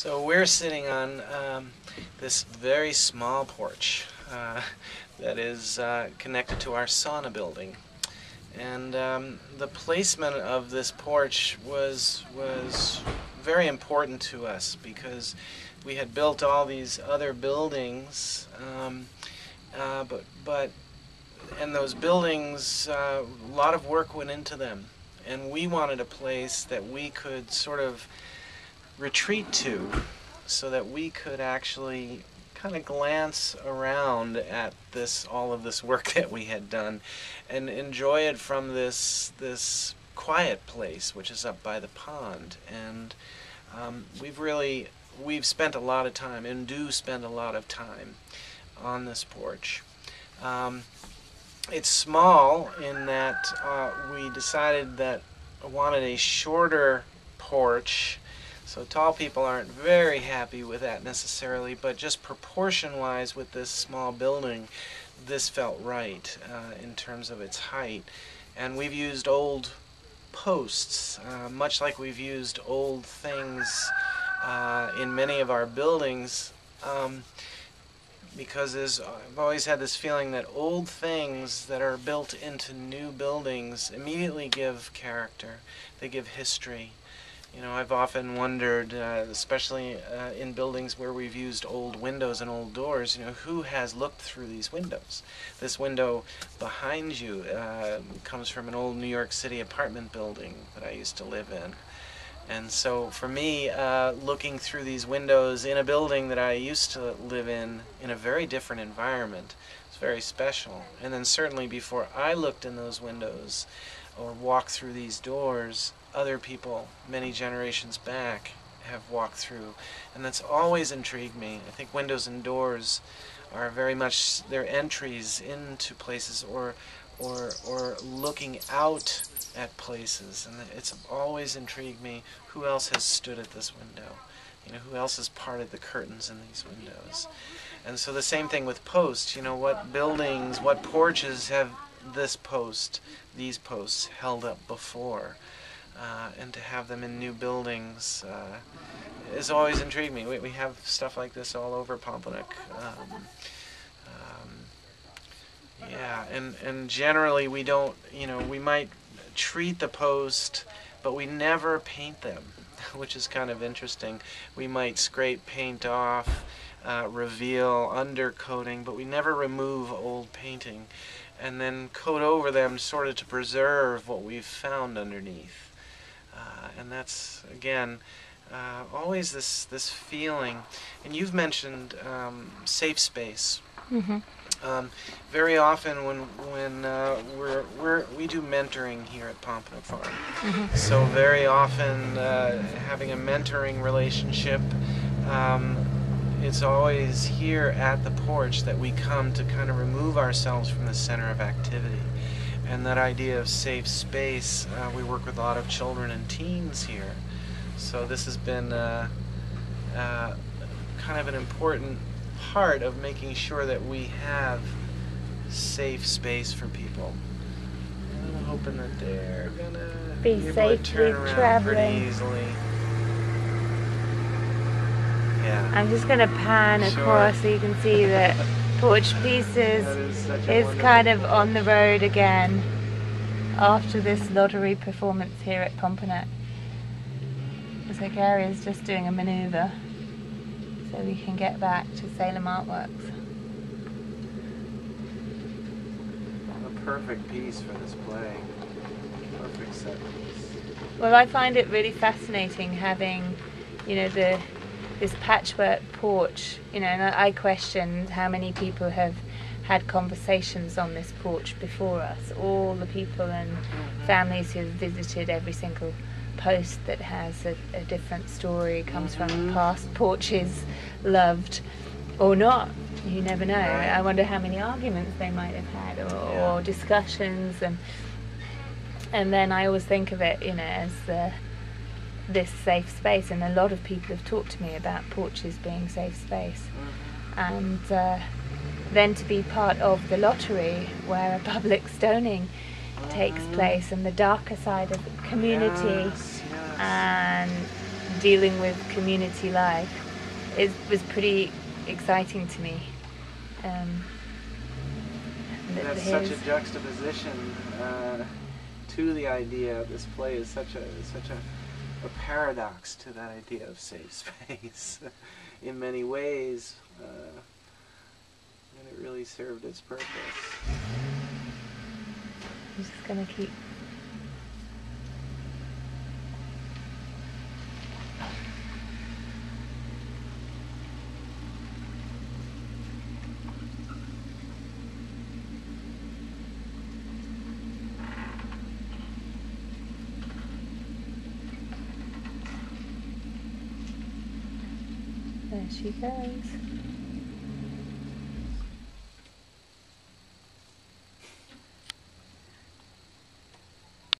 So we're sitting on this very small porch that is connected to our sauna building. And the placement of this porch was very important to us because we had built all these other buildings, and those buildings, a lot of work went into them. And we wanted a place that we could sort of retreat to so that we could actually kind of glance around at all of this work that we had done and enjoy it from this quiet place which is up by the pond. And we've spent a lot of time and do spend a lot of time on this porch. It's small in that we decided that I wanted a shorter porch. So tall people aren't very happy with that necessarily, but just proportion-wise with this small building, this felt right in terms of its height. And we've used old posts, much like we've used old things in many of our buildings, because I've always had this feeling that old things that are built into new buildings immediately give character, they give history. You know, I've often wondered, especially in buildings where we've used old windows and old doors, you know, who has looked through these windows? This window behind you comes from an old New York City apartment building that I used to live in. And so for me, looking through these windows in a building that I used to live in a very different environment, it's very special. And then certainly before I looked in those windows or walked through these doors, other people many generations back have walked through, and that's always intrigued me. I think windows and doors are very much their entries into places or looking out at places, and it's always intrigued me who else has stood at this window, you know, who else has parted the curtains in these windows. And so the same thing with posts, you know, what buildings, what porches have these posts held up before? And to have them in new buildings has always intrigued me. We have stuff like this all over Pomponik. Yeah, and generally we don't, you know, we might treat the post, but we never paint them, which is kind of interesting. We might scrape paint off, reveal undercoating, but we never remove old painting and then coat over them sort of to preserve what we've found underneath. And that's, again, always this feeling. And you've mentioned safe space. Mm-hmm. Very often when we do mentoring here at Pomponik Farm. Mm-hmm. So very often having a mentoring relationship, it's always here at the porch that we come to kind of remove ourselves from the center of activity. And that idea of safe space, we work with a lot of children and teens here. So this has been kind of an important part of making sure that we have safe space for people. And I'm hoping that they're gonna be able to turn around pretty easily. Yeah. I'm just going to pan across so you can see that Porch Pieces is kind of on the road again after this lottery performance here at Pomponik. So Gary is just doing a manoeuvre so we can get back to Salem Artworks. A perfect piece for this play. Perfect set piece. Well, I find it really fascinating having, you know, this patchwork porch, you know, and I questioned how many people have had conversations on this porch before us. All the people and families who've visited every single post that has a different story comes from past porches, loved or not. You never know. I wonder how many arguments they might have had or discussions, and then I always think of it, you know, as this safe space, and a lot of people have talked to me about porches being safe space. And then to be part of the lottery where a public stoning takes place and the darker side of the community, and dealing with community life, it was pretty exciting to me. That's such a juxtaposition to the idea. This play is such a paradox to that idea of safe space in many ways, and it really served its purpose. I'm just going to keep... There she goes.